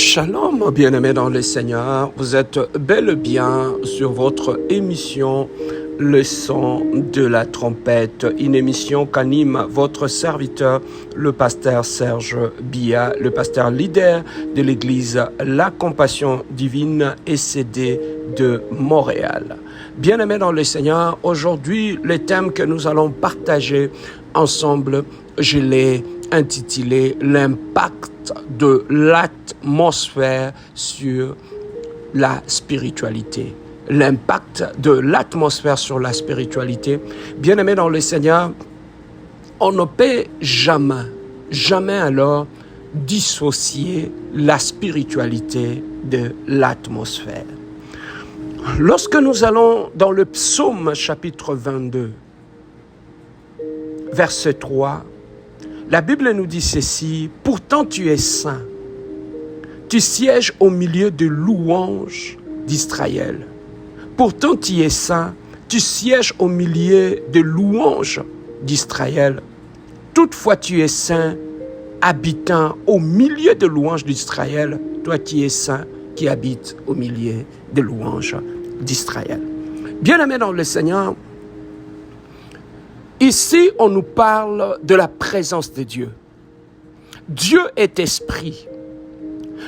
Shalom, bien-aimés dans le Seigneur. Vous êtes bel et bien sur votre émission Le son de la trompette, une émission qu'anime votre serviteur, le pasteur Serge Bia, le pasteur leader de l'église La Compassion Divine SCD de Montréal. Bien-aimés dans le Seigneur, aujourd'hui, le thème que nous allons partager ensemble, je l'ai intitulé « L'impact de l'atmosphère sur la spiritualité ». L'impact de l'atmosphère sur la spiritualité. Bien-aimés dans le Seigneur, on ne peut jamais alors dissocier la spiritualité de l'atmosphère. Lorsque nous allons dans le psaume chapitre 22, verset 3, la Bible nous dit ceci: « Pourtant tu es saint, tu sièges au milieu de louanges d'Israël. » Pourtant tu es saint, tu sièges au milieu de louanges d'Israël. Toutefois tu es saint, habitant au milieu de louanges d'Israël. Toi qui es saint, qui habites au milieu de louanges d'Israël. Bien-aimés dans le Seigneur, ici, on nous parle de la présence de Dieu. Dieu est esprit.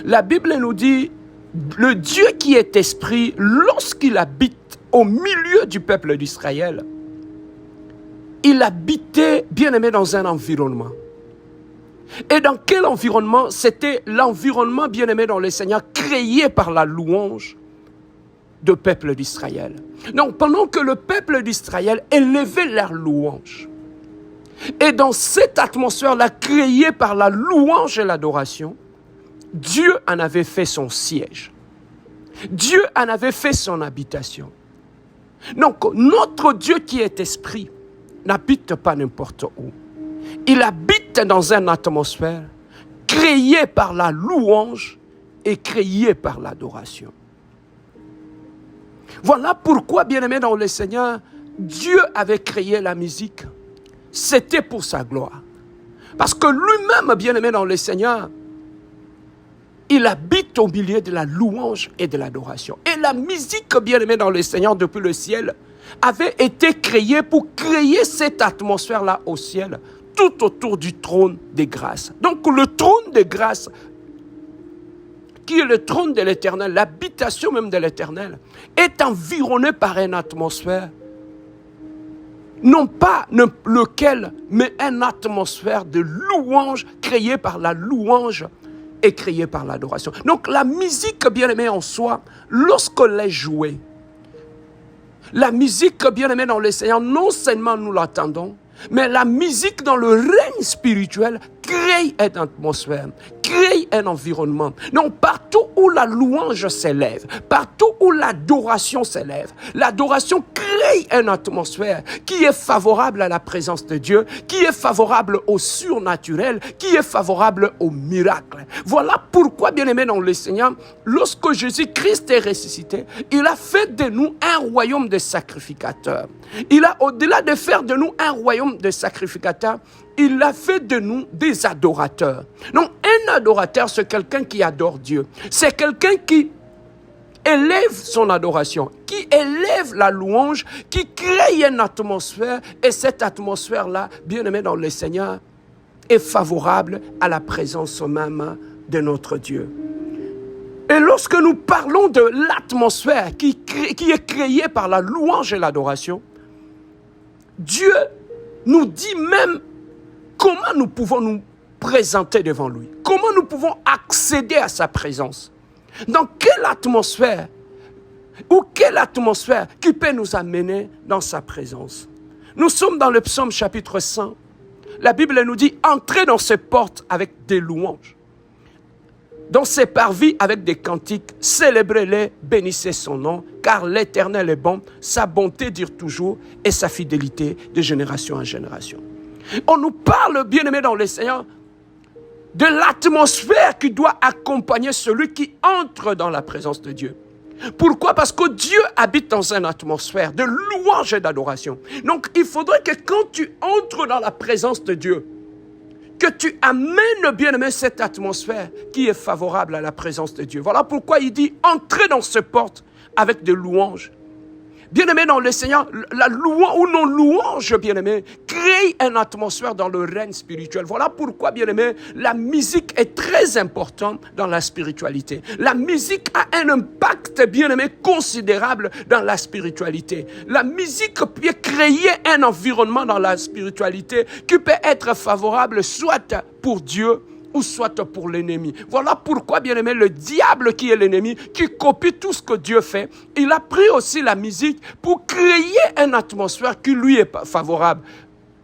La Bible nous dit, le Dieu qui est esprit, lorsqu'il habite au milieu du peuple d'Israël, il habitait, bien aimé, dans un environnement. Et dans quel environnement? C'était l'environnement, bien aimé, dans le Seigneur, créé par la louange du peuple d'Israël. Donc, pendant que le peuple d'Israël élevait leur louange, et dans cette atmosphère-là, créée par la louange et l'adoration, Dieu en avait fait son siège. Dieu en avait fait son habitation. Donc, notre Dieu qui est esprit n'habite pas n'importe où. Il habite dans une atmosphère créée par la louange et créée par l'adoration. Voilà pourquoi, bien-aimés dans le Seigneur, Dieu avait créé la musique. C'était pour sa gloire. Parce que lui-même, bien-aimé dans le Seigneur, il habite au milieu de la louange et de l'adoration. Et la musique, bien-aimée dans le Seigneur, depuis le ciel, avait été créée pour créer cette atmosphère-là au ciel, tout autour du trône des grâces. Donc le trône des grâces, qui est le trône de l'Éternel, l'habitation même de l'Éternel, est environné par une atmosphère, non pas lequel, mais une atmosphère de louange créée par la louange et créée par l'adoration. Donc la musique, bien-aimée en soi, lorsqu'elle est jouée, la musique, bien-aimée dans le Seigneur, non seulement nous l'attendons, mais la musique dans le règne spirituel crée une atmosphère, crée un environnement. Donc partout où la louange s'élève, partout où l'adoration s'élève, l'adoration crée une atmosphère qui est favorable à la présence de Dieu, qui est favorable au surnaturel, qui est favorable au miracle. Voilà pourquoi, bien-aimés dans le Seigneur, lorsque Jésus-Christ est ressuscité, il a fait de nous un royaume de sacrificateurs. Il a, au-delà de faire de nous un royaume de sacrificateurs, il a fait de nous des adorateurs. Donc, un adorateur, c'est quelqu'un qui adore Dieu. C'est quelqu'un qui élève son adoration, qui élève la louange, qui crée une atmosphère. Et cette atmosphère-là, bien aimée dans le Seigneur, est favorable à la présence même de notre Dieu. Et lorsque nous parlons de l'atmosphère qui est créée par la louange et l'adoration, Dieu nous dit même comment nous pouvons nous présenter devant lui. Comment nous pouvons accéder à sa présence. Dans quelle atmosphère qui peut nous amener dans sa présence. Nous sommes dans le psaume chapitre 100. La Bible nous dit, entrez dans ses portes avec des louanges. Dans ses parvis avec des cantiques, célébrez-les, bénissez son nom, car l'Éternel est bon, sa bonté dure toujours et sa fidélité de génération en génération. On nous parle, bien-aimés dans le Seigneur, de l'atmosphère qui doit accompagner celui qui entre dans la présence de Dieu. Pourquoi? Parce que Dieu habite dans une atmosphère de louange et d'adoration. Donc, il faudrait que quand tu entres dans la présence de Dieu, que tu amènes, bien-aimé, cette atmosphère qui est favorable à la présence de Dieu. Voilà pourquoi il dit, entrez dans ces portes avec des louanges. Bien-aimé dans le Seigneur, la louange ou non louange, bien-aimé, crée une atmosphère dans le règne spirituel. Voilà pourquoi, bien-aimé, la musique est très importante dans la spiritualité. La musique a un impact, bien-aimé, considérable dans la spiritualité. La musique peut créer un environnement dans la spiritualité qui peut être favorable soit pour Dieu, ou soit pour l'ennemi. Voilà pourquoi, bien-aimé, le diable qui est l'ennemi, qui copie tout ce que Dieu fait, il a pris aussi la musique pour créer une atmosphère qui lui est favorable.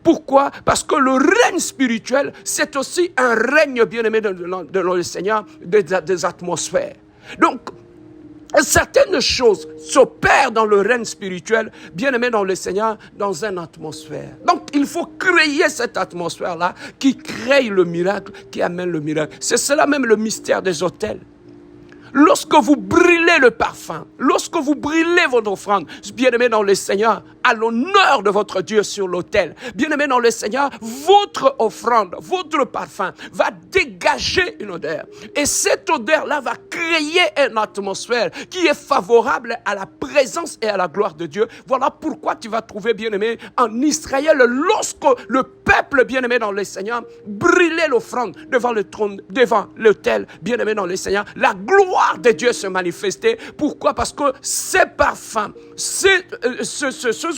Pourquoi? Parce que le règne spirituel, c'est aussi un règne, bien-aimé, de le Seigneur, des atmosphères. Donc, certaines choses s'opèrent dans le règne spirituel, bien-aimé dans le Seigneur, dans une atmosphère. Donc, il faut créer cette atmosphère-là qui crée le miracle, qui amène le miracle. C'est cela même le mystère des autels. Lorsque vous brûlez le parfum, lorsque vous brûlez votre offrande, bien-aimé dans le Seigneur, à l'honneur de votre Dieu sur l'autel, bien-aimé dans le Seigneur, votre offrande, votre parfum va dégager une odeur. Et cette odeur-là va créer une atmosphère qui est favorable à la présence et à la gloire de Dieu. Voilà pourquoi tu vas trouver, bien-aimé, en Israël, lorsque le peuple, bien-aimé dans le Seigneur, brûlait l'offrande devant le trône, devant l'autel, bien-aimé dans le Seigneur, la gloire de Dieu se manifestait. Pourquoi? Parce que ces parfums, ces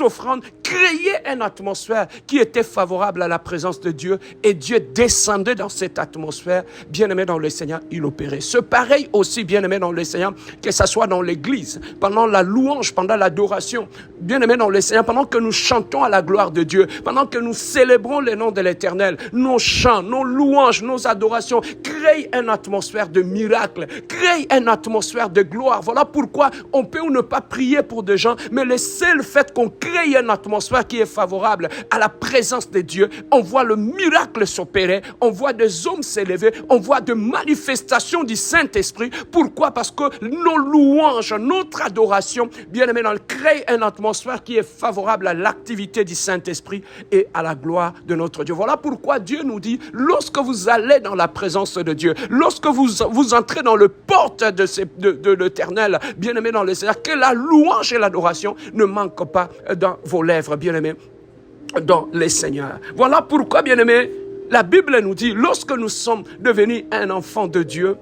offrandes créaient une atmosphère qui était favorable à la présence de Dieu et Dieu descendait dans cette atmosphère. Bien-aimé dans le Seigneur, il opérait. C'est pareil aussi, bien-aimé dans le Seigneur, que ce soit dans l'église, pendant la louange, pendant l'adoration. Bien-aimé dans le Seigneur, pendant que nous chantons à la gloire de Dieu, pendant que nous célébrons le nom de l'Éternel, nos chants, nos louanges, nos adorations créent une atmosphère de miracle, créent une atmosphère de gloire. Voilà pourquoi on peut ou ne pas prier pour des gens, mais le seul fait qu'on crée une atmosphère qui est favorable à la présence de Dieu, on voit le miracle s'opérer, on voit des hommes s'élever, on voit des manifestations du Saint-Esprit. Pourquoi? Parce que nos louanges, notre adoration, bien aimé, crée une atmosphère qui est favorable à l'activité du Saint-Esprit et à la gloire de notre Dieu. Voilà pourquoi Dieu nous dit, lorsque vous allez dans la présence de Dieu, lorsque vous entrez dans le porte de l'Éternel, bien-aimé dans le Seigneur, que la louange et l'adoration ne manquent pas dans vos lèvres, bien-aimé, dans les Seigneurs. Voilà pourquoi, bien-aimé, la Bible nous dit, lorsque nous sommes devenus un enfant de Dieu,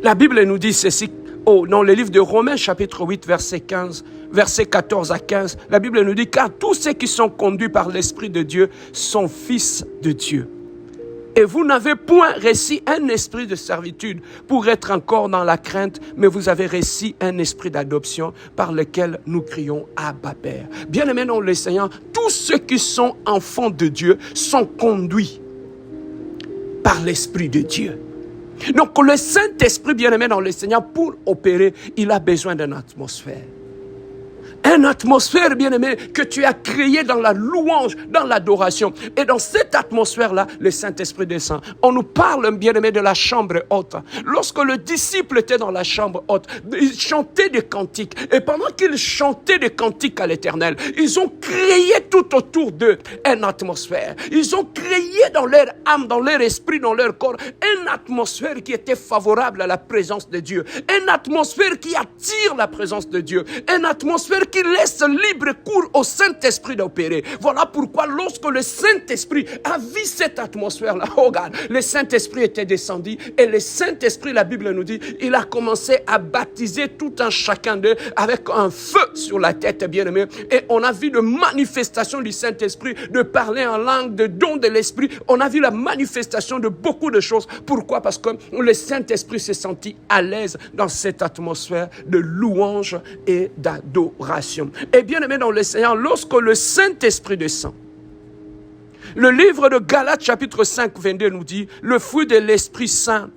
la Bible nous dit ceci, dans le livre de Romains, chapitre 8, verset 14 à 15, la Bible nous dit, car tous ceux qui sont conduits par l'Esprit de Dieu sont fils de Dieu. Et vous n'avez point reçu un esprit de servitude pour être encore dans la crainte, mais vous avez reçu un esprit d'adoption par lequel nous crions Abba Père. Bien-aimés dans le Seigneur, tous ceux qui sont enfants de Dieu sont conduits par l'Esprit de Dieu. Donc le Saint-Esprit, bien-aimé dans le Seigneur, pour opérer, il a besoin d'une atmosphère. Une atmosphère, bien-aimé, que tu as créée dans la louange, dans l'adoration. Et dans cette atmosphère-là, le Saint-Esprit descend. On nous parle, bien-aimé, de la chambre haute. Lorsque le disciple était dans la chambre haute, il chantait des cantiques. Et pendant qu'ils chantaient des cantiques à l'Éternel, ils ont créé tout autour d'eux une atmosphère. Ils ont créé dans leur âme, dans leur esprit, dans leur corps, une atmosphère qui était favorable à la présence de Dieu. Une atmosphère qui attire la présence de Dieu. Une atmosphère qui laisse libre cours au Saint-Esprit d'opérer. Voilà pourquoi lorsque le Saint-Esprit a vu cette atmosphère-là, oh regarde, le Saint-Esprit était descendu et le Saint-Esprit, la Bible nous dit, il a commencé à baptiser tout un chacun d'eux avec un feu sur la tête, bien-aimé. Et on a vu de manifestation du Saint-Esprit, de parler en langue, de don de l'Esprit. On a vu la manifestation de beaucoup de choses. Pourquoi? Parce que le Saint-Esprit s'est senti à l'aise dans cette atmosphère de louange et d'adoration. Et bien aimé dans le Seigneur, lorsque le Saint-Esprit descend, le livre de Galates chapitre 5, 22 nous dit, le fruit de l'Esprit Saint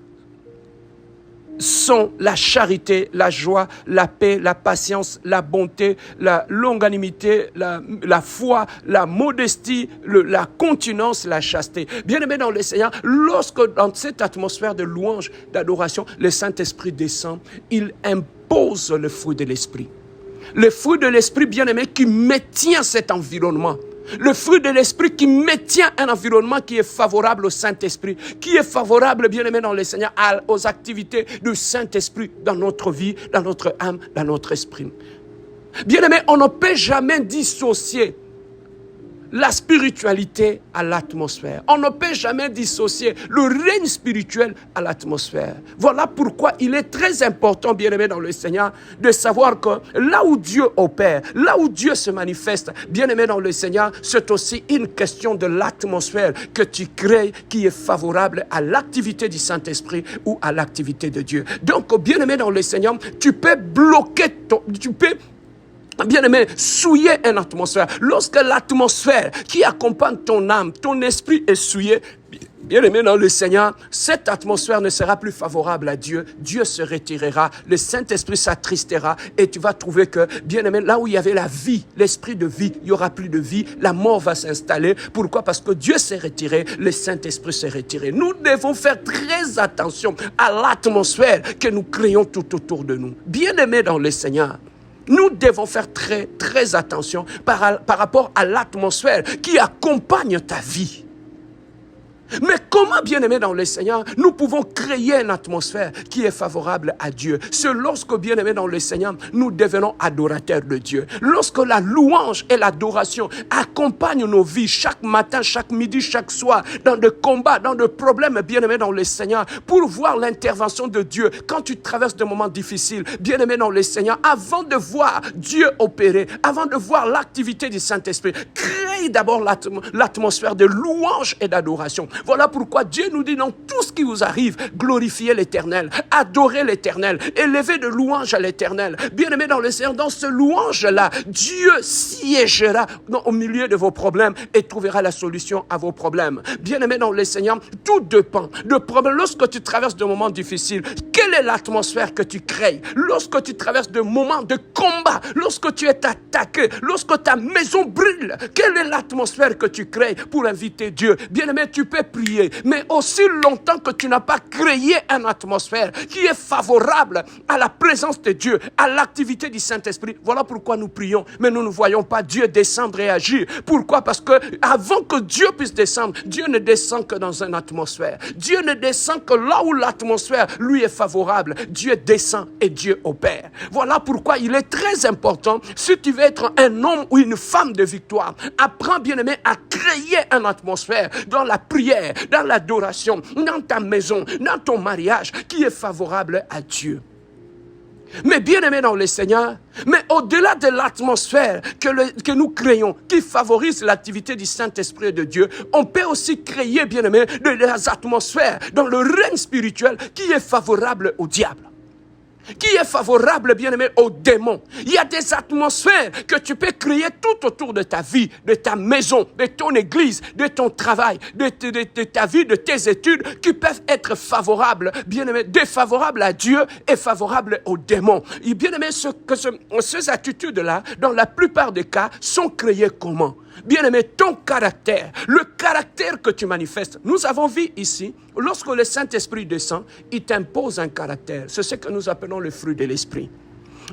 sont la charité, la joie, la paix, la patience, la bonté, la longanimité, la foi, la modestie, la continence, la chasteté. Bien aimé dans le Seigneur, lorsque dans cette atmosphère de louange, d'adoration, le Saint-Esprit descend, il impose le fruit de l'Esprit. Le fruit de l'Esprit bien-aimé qui maintient cet environnement. Le fruit de l'esprit qui maintient un environnement qui est favorable au Saint-Esprit, qui est favorable, bien-aimé dans le Seigneur, aux activités du Saint-Esprit dans notre vie, dans notre âme, dans notre esprit. Bien-aimé, on ne peut jamais dissocier la spiritualité à l'atmosphère. On ne peut jamais dissocier le règne spirituel à l'atmosphère. Voilà pourquoi il est très important, bien-aimé dans le Seigneur, de savoir que là où Dieu opère, là où Dieu se manifeste, bien-aimé dans le Seigneur, c'est aussi une question de l'atmosphère que tu crées qui est favorable à l'activité du Saint-Esprit ou à l'activité de Dieu. Donc, bien-aimé dans le Seigneur, tu peux bloquer, bien-aimé, souiller une atmosphère. Lorsque l'atmosphère qui accompagne ton âme, ton esprit est souillé, bien-aimé dans le Seigneur, cette atmosphère ne sera plus favorable à Dieu. Dieu se retirera, le Saint-Esprit s'attristera et tu vas trouver que, bien-aimé, là où il y avait la vie, l'esprit de vie, il n'y aura plus de vie, la mort va s'installer. Pourquoi? Parce que Dieu s'est retiré, le Saint-Esprit s'est retiré. Nous devons faire très attention à l'atmosphère que nous créons tout autour de nous. Bien-aimé dans le Seigneur, nous devons faire très, très attention par rapport à l'atmosphère qui accompagne ta vie. Mais comment, bien-aimé dans le Seigneur, nous pouvons créer une atmosphère qui est favorable à Dieu? C'est lorsque, bien-aimé dans le Seigneur, nous devenons adorateurs de Dieu. Lorsque la louange et l'adoration accompagnent nos vies chaque matin, chaque midi, chaque soir, dans des combats, dans des problèmes, bien-aimé dans le Seigneur, pour voir l'intervention de Dieu quand tu traverses des moments difficiles, bien-aimé dans le Seigneur, avant de voir Dieu opérer, avant de voir l'activité du Saint-Esprit, crée d'abord l'atmosphère de louange et d'adoration. Voilà pourquoi Dieu nous dit dans tout ce qui vous arrive, glorifiez l'Éternel, adorez l'Éternel, élevez de louange à l'Éternel. Bien-aimé dans le Seigneur, dans ce louange-là, Dieu siégera au milieu de vos problèmes et trouvera la solution à vos problèmes. Bien-aimé dans le Seigneur, tout dépend de problème. Lorsque tu traverses des moments difficiles, quelle est l'atmosphère que tu crées? Lorsque tu traverses des moments de combat, lorsque tu es attaqué, lorsque ta maison brûle, quelle est l'atmosphère que tu crées pour inviter Dieu? Bien-aimé, tu peux prier, mais aussi longtemps que tu n'as pas créé une atmosphère qui est favorable à la présence de Dieu, à l'activité du Saint-Esprit. Voilà pourquoi nous prions, mais nous ne voyons pas Dieu descendre et agir. Pourquoi? Parce que avant que Dieu puisse descendre, Dieu ne descend que dans une atmosphère. Dieu ne descend que là où l'atmosphère lui est favorable. Dieu descend et Dieu opère. Voilà pourquoi il est très important, si tu veux être un homme ou une femme de victoire, apprends, bien-aimé, à créer une atmosphère dans la prière, dans l'adoration, dans ta maison, dans ton mariage, qui est favorable à Dieu. Mais bien-aimé dans le Seigneur, mais au-delà de l'atmosphère que nous créons, qui favorise l'activité du Saint-Esprit de Dieu, on peut aussi créer, bien-aimé, des atmosphères dans le règne spirituel qui est favorable au diable, qui est favorable, bien-aimé, aux démons. Il y a des atmosphères que tu peux créer tout autour de ta vie, de ta maison, de ton église, de ton travail, de ta vie, de tes études, qui peuvent être favorables, bien-aimé, défavorables à Dieu et favorables aux démons. Et bien-aimé, ces attitudes-là, dans la plupart des cas, sont créées comment? Bien-aimé, ton caractère, le caractère que tu manifestes. Nous avons vu ici, lorsque le Saint-Esprit descend, il t'impose un caractère. C'est ce que nous appelons le fruit de l'Esprit.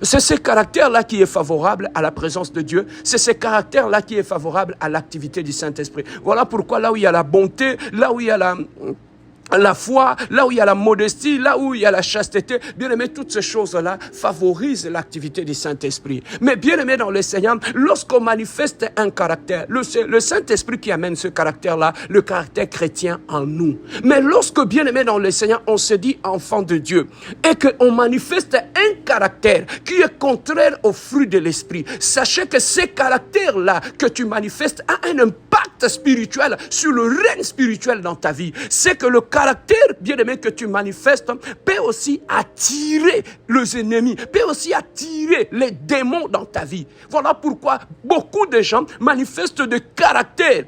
C'est ce caractère-là qui est favorable à la présence de Dieu. C'est ce caractère-là qui est favorable à l'activité du Saint-Esprit. Voilà pourquoi là où il y a la bonté, là où il y a la foi, là où il y a la modestie, là où il y a la chasteté, bien aimé, toutes ces choses-là favorisent l'activité du Saint-Esprit. Mais bien aimé dans le Seigneur, lorsqu'on manifeste un caractère, le Saint-Esprit qui amène ce caractère-là, le caractère chrétien en nous. Mais lorsque bien aimé dans le Seigneur, on se dit enfant de Dieu et qu'on manifeste un caractère qui est contraire au fruit de l'Esprit, sachez que ce caractère-là que tu manifestes a un impact spirituel sur le règne spirituel dans ta vie. C'est que le caractère, bien-aimé, que tu manifestes peut aussi attirer les ennemis, peut aussi attirer les démons dans ta vie. Voilà pourquoi beaucoup de gens manifestent des caractères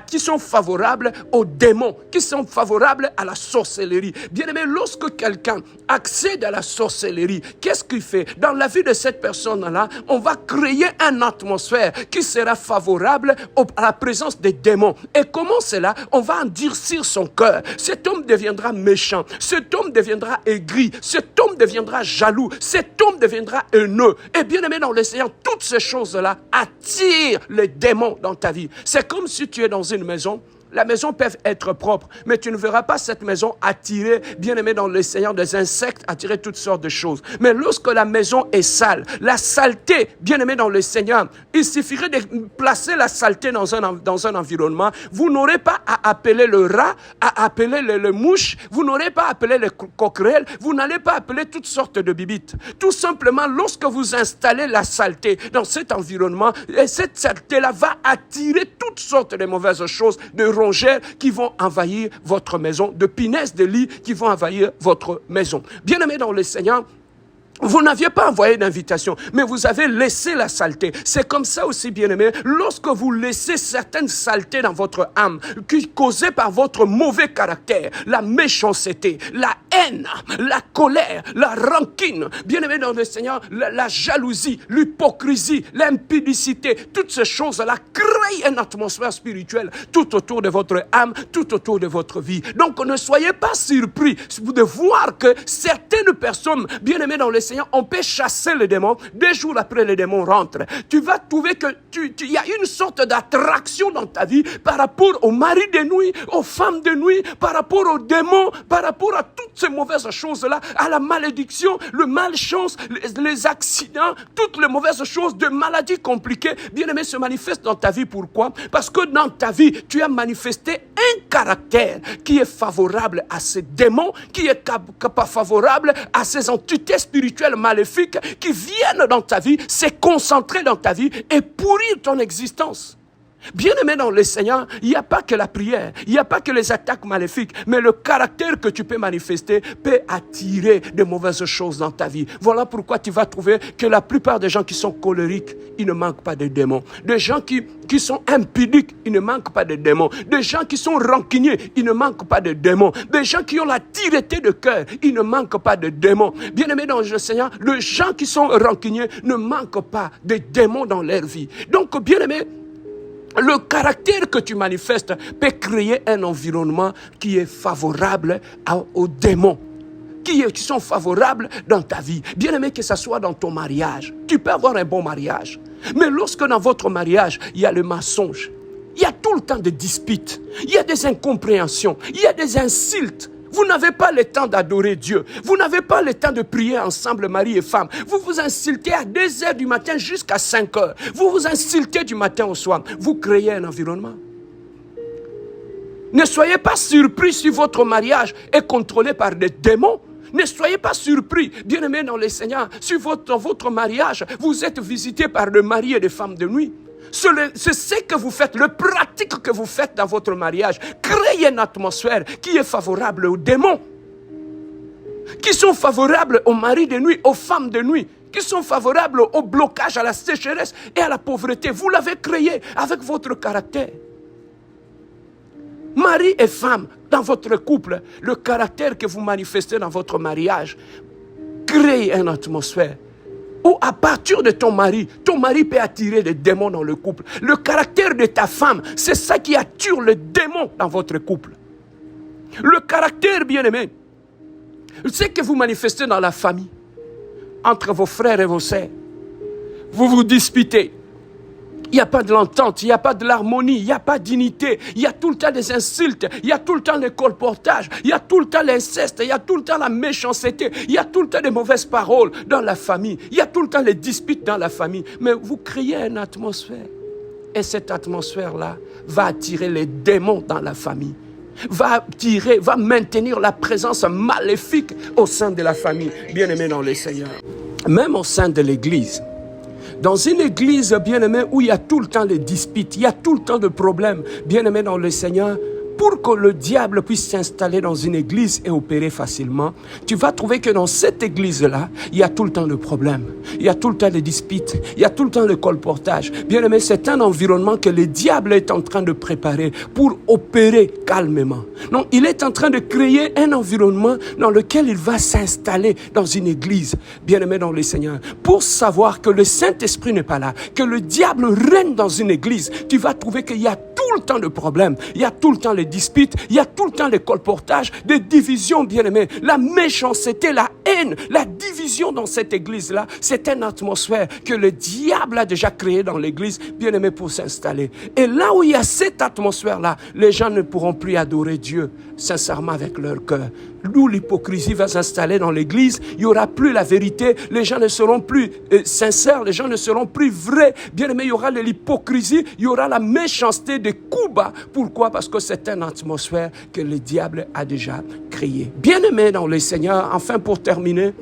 qui sont favorables aux démons, qui sont favorables à la sorcellerie. Bien-aimé, lorsque quelqu'un accède à la sorcellerie, qu'est-ce qu'il fait? Dans la vie de cette personne-là, on va créer une atmosphère qui sera favorable aux à la présence des démons. Et comment cela? On va endurcir son cœur. Cet homme deviendra méchant. Cet homme deviendra aigri. Cet homme deviendra jaloux. Cet homme deviendra haineux. Et bien aimé dans le Seigneur, toutes ces choses-là attirent les démons dans ta vie. C'est comme si tu es dans une maison. La maison peut être propre, mais tu ne verras pas cette maison attirer, bien aimé dans le Seigneur, des insectes, attirer toutes sortes de choses. Mais lorsque la maison est sale, la saleté, bien aimé dans le Seigneur, il suffirait de placer la saleté dans un environnement. Vous n'aurez pas à appeler le rat, à appeler le mouche, vous n'aurez pas à appeler les coquerelles, vous n'allez pas appeler toutes sortes de bibites. Tout simplement, lorsque vous installez la saleté dans cet environnement, et cette saleté-là va attirer toutes sortes de mauvaises choses, de rongeurs qui vont envahir votre maison, de punaises de lit qui vont envahir votre maison. Bien-aimés dans le Seigneur, vous n'aviez pas envoyé d'invitation, mais vous avez laissé la saleté. C'est comme ça aussi, bien-aimé, lorsque vous laissez certaines saletés dans votre âme, causées par votre mauvais caractère, la méchanceté, la haine, la colère, la rancune, bien-aimé dans le Seigneur, la jalousie, l'hypocrisie, l'impudicité, toutes ces choses-là créent une atmosphère spirituelle tout autour de votre âme, tout autour de votre vie. Donc, ne soyez pas surpris de voir que certaines personnes, bien-aimées dans le Seigneur, on peut chasser les démons. 2 jours après, les démons rentrent. Tu vas trouver que il y a une sorte d'attraction dans ta vie par rapport aux maris de nuit, aux femmes de nuit, par rapport aux démons, par rapport à toutes ces mauvaises choses-là, à la malédiction, le malchance, les accidents, toutes les mauvaises choses, de maladies compliquées, bien aimé, se manifestent dans ta vie. Pourquoi? Parce que dans ta vie, tu as manifesté un caractère qui est favorable à ces démons, qui est pas favorable à ces entités spirituelles maléfiques qui viennent dans ta vie, se concentrer dans ta vie et pourrir ton existence. Bien-aimé dans le Seigneur, il n'y a pas que la prière, il n'y a pas que les attaques maléfiques, mais le caractère que tu peux manifester peut attirer de mauvaises choses dans ta vie. Voilà pourquoi tu vas trouver que la plupart des gens qui sont colériques, ils ne manquent pas de démons. Des gens qui sont impudiques, ils ne manquent pas de démons. Des gens qui sont rancuniers, ils ne manquent pas de démons. Des gens qui ont la tireté de cœur, ils ne manquent pas de démons. Bien-aimé dans le Seigneur, les gens qui sont rancuniers ne manquent pas de démons dans leur vie. Donc, bien-aimé, le caractère que tu manifestes peut créer un environnement qui est favorable aux démons, qui sont favorables dans ta vie. Bien aimé, que ce soit dans ton mariage. Tu peux avoir un bon mariage. Mais lorsque dans votre mariage, il y a le mensonge, il y a tout le temps des disputes, il y a des incompréhensions, il y a des insultes. Vous n'avez pas le temps d'adorer Dieu. Vous n'avez pas le temps de prier ensemble, mari et femme. Vous vous insultez à 2 heures du matin jusqu'à 5 heures. Vous vous insultez du matin au soir. Vous créez un environnement. Ne soyez pas surpris si votre mariage est contrôlé par des démons. Ne soyez pas surpris, bien-aimés dans le Seigneur, si dans votre mariage, vous êtes visité par des maris et des femmes de nuit. C'est ce que vous faites, le pratique que vous faites dans votre mariage. Créez une atmosphère qui est favorable aux démons, qui sont favorables aux maris de nuit, aux femmes de nuit, qui sont favorables au blocage, à la sécheresse et à la pauvreté. Vous l'avez créé avec votre caractère. Mari et femme, dans votre couple, le caractère que vous manifestez dans votre mariage, crée une atmosphère où à partir de ton mari peut attirer des démons dans le couple. Le caractère de ta femme, c'est ça qui attire les démons dans votre couple. Le caractère, bien-aimé, c'est que vous manifestez dans la famille, entre vos frères et vos sœurs. Vous vous disputez. Il n'y a pas de l'entente, il n'y a pas de l'harmonie, il n'y a pas d'unité. Il y a tout le temps des insultes, il y a tout le temps le colportage, il y a tout le temps l'inceste, il y a tout le temps la méchanceté, il y a tout le temps des mauvaises paroles dans la famille, il y a tout le temps les disputes dans la famille. Mais vous créez une atmosphère. Et cette atmosphère-là va attirer les démons dans la famille. Va maintenir la présence maléfique au sein de la famille. Bien-aimé dans le Seigneur. Même au sein de l'église. Dans une église, bien-aimé, où il y a tout le temps les disputes, il y a tout le temps de problèmes, bien-aimé dans le Seigneur, pour que le diable puisse s'installer dans une église et opérer facilement, tu vas trouver que dans cette église-là, il y a tout le temps de problèmes, il y a tout le temps de disputes, il y a tout le temps de colportage. Bien aimé, c'est un environnement que le diable est en train de préparer pour opérer calmement. Non, il est en train de créer un environnement dans lequel il va s'installer dans une église, bien aimé dans le Seigneur, pour savoir que le Saint-Esprit n'est pas là, que le diable règne dans une église. Tu vas trouver qu'il y a tout le temps de problèmes, il y a tout le temps les disputes, il y a tout le temps les colportages, des divisions, bien-aimés, la méchanceté, la haine, la division dans cette église-là. C'est une atmosphère que le diable a déjà créée dans l'église, bien-aimé, pour s'installer. Et là où il y a cette atmosphère-là, les gens ne pourront plus adorer Dieu sincèrement avec leur cœur. D'où l'hypocrisie va s'installer dans l'église, il n'y aura plus la vérité, les gens ne seront plus sincères, les gens ne seront plus vrais. Bien aimé, il y aura de l'hypocrisie, il y aura la méchanceté, des coups bas. Pourquoi? Parce que c'est une atmosphère que le diable a déjà créée. Bien aimé dans le Seigneur, enfin pour terminer,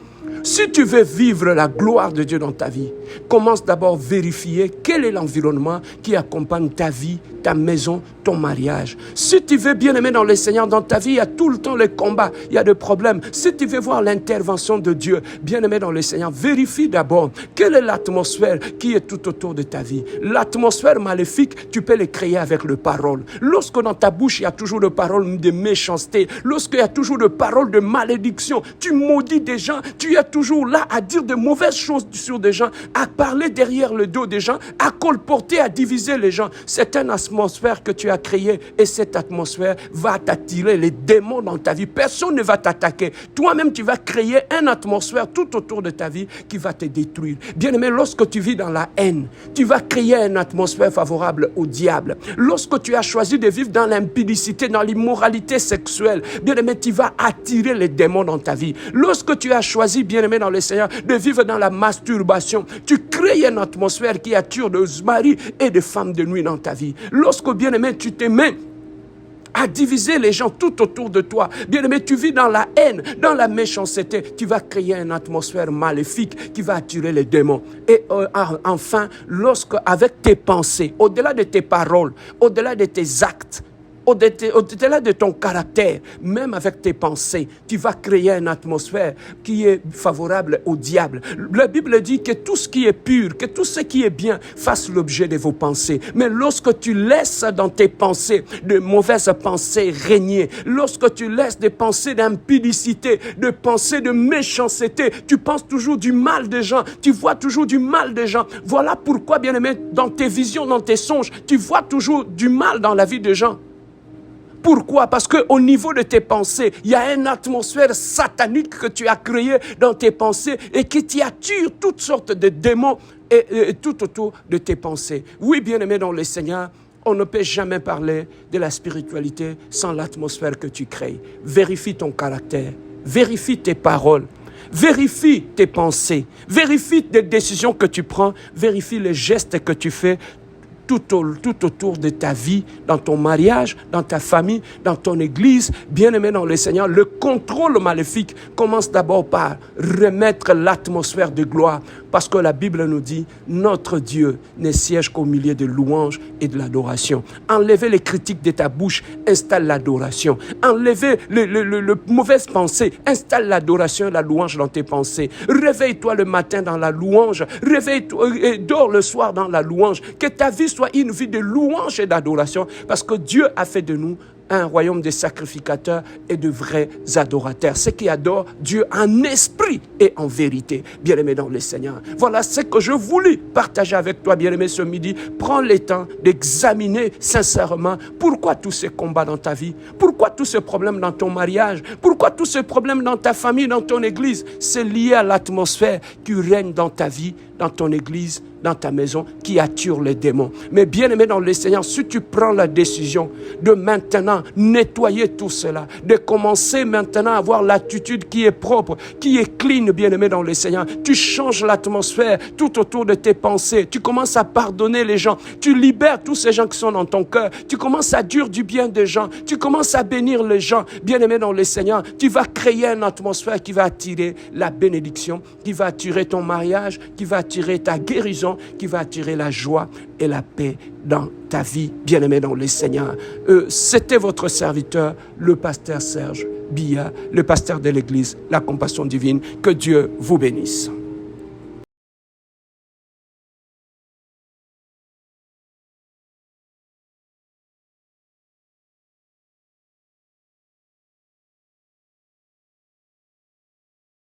si tu veux vivre la gloire de Dieu dans ta vie, commence d'abord à vérifier quel est l'environnement qui accompagne ta vie, ta maison, ton mariage. Si tu veux bien aimer dans le Seigneur dans ta vie, il y a tout le temps les combats, il y a des problèmes. Si tu veux voir l'intervention de Dieu, bien aimé dans le Seigneur, vérifie d'abord quelle est l'atmosphère qui est tout autour de ta vie. L'atmosphère maléfique, tu peux les créer avec le parole. Lorsque dans ta bouche, il y a toujours de paroles de méchanceté, lorsqu'il y a toujours de paroles de malédiction, tu maudis des gens, tu es toujours là à dire de mauvaises choses sur des gens, à parler derrière le dos des gens, à colporter, à diviser les gens. C'est une atmosphère que tu as créée et cette atmosphère va t'attirer les démons dans ta vie. Personne ne va t'attaquer. Toi-même, tu vas créer une atmosphère tout autour de ta vie qui va te détruire. Bien-aimé, lorsque tu vis dans la haine, tu vas créer une atmosphère favorable au diable. Lorsque tu as choisi de vivre dans l'impudicité, dans l'immoralité sexuelle, bien-aimé, tu vas attirer les démons dans ta vie. Lorsque tu as choisi, bien-aimé dans le Seigneur, de vivre dans la masturbation, tu crées une atmosphère qui attire des maris et des femmes de nuit dans ta vie. Lorsque, bien-aimé, tu te mets à diviser les gens tout autour de toi, bien-aimé, tu vis dans la haine, dans la méchanceté, tu vas créer une atmosphère maléfique qui va attirer les démons. Et enfin, lorsque, avec tes pensées, au-delà de tes paroles, au-delà de tes actes, au-delà de ton caractère, même avec tes pensées, tu vas créer une atmosphère qui est favorable au diable. La Bible dit que tout ce qui est pur, que tout ce qui est bien fasse l'objet de vos pensées. Mais lorsque tu laisses dans tes pensées de mauvaises pensées régner, lorsque tu laisses des pensées d'impudicité, de pensées de méchanceté, tu penses toujours du mal des gens, tu vois toujours du mal des gens. Voilà pourquoi, bien-aimé, dans tes visions, dans tes songes, tu vois toujours du mal dans la vie des gens. Pourquoi? Parce qu'au niveau de tes pensées, il y a une atmosphère satanique que tu as créée dans tes pensées et qui t'y attire toutes sortes de démons et tout autour de tes pensées. Oui, bien-aimé dans le Seigneur, on ne peut jamais parler de la spiritualité sans l'atmosphère que tu crées. Vérifie ton caractère, vérifie tes paroles. Vérifie tes pensées, vérifie les décisions que tu prends, vérifie les gestes que tu fais tout autour de ta vie, dans ton mariage, dans ta famille, dans ton église. Bien-aimé dans le Seigneur, le contrôle maléfique commence d'abord par remettre l'atmosphère de gloire, parce que la Bible nous dit, notre Dieu ne siège qu'au milieu de louanges et de l'adoration. Enlevez les critiques de ta bouche, installe l'adoration. Enlevez les mauvaises pensées, installe l'adoration et la louange dans tes pensées. Réveille-toi le matin dans la louange, réveille-toi et dors le soir dans la louange. Que ta vie soit une vie de louange et d'adoration, parce que Dieu a fait de nous un royaume de sacrificateurs et de vrais adorateurs. Ceux qui adorent Dieu en esprit et en vérité. Bien-aimé dans le Seigneur. Voilà ce que je voulais partager avec toi, bien-aimé, ce midi. Prends le temps d'examiner sincèrement pourquoi tous ces combats dans ta vie, pourquoi tous ces problèmes dans ton mariage, pourquoi tous ces problèmes dans ta famille, dans ton église. C'est lié à l'atmosphère qui règne dans ta vie, dans ton église, dans ta maison, qui attire les démons. Mais bien-aimé dans le Seigneur, si tu prends la décision de maintenant nettoyer tout cela, de commencer maintenant à avoir l'attitude qui est propre, qui est clean, bien-aimé dans le Seigneur, tu changes l'atmosphère tout autour de tes pensées, tu commences à pardonner les gens, tu libères tous ces gens qui sont dans ton cœur, tu commences à dire du bien des gens, tu commences à bénir les gens, bien-aimé dans le Seigneur, tu vas créer une atmosphère qui va attirer la bénédiction, qui va attirer ton mariage, qui va attirer ta guérison, bénédiction qui va attirer la joie et la paix dans ta vie, bien-aimé dans le Seigneur. C'était votre serviteur, le pasteur Serge Biya, le pasteur de l'église La Compassion Divine. Que Dieu vous bénisse.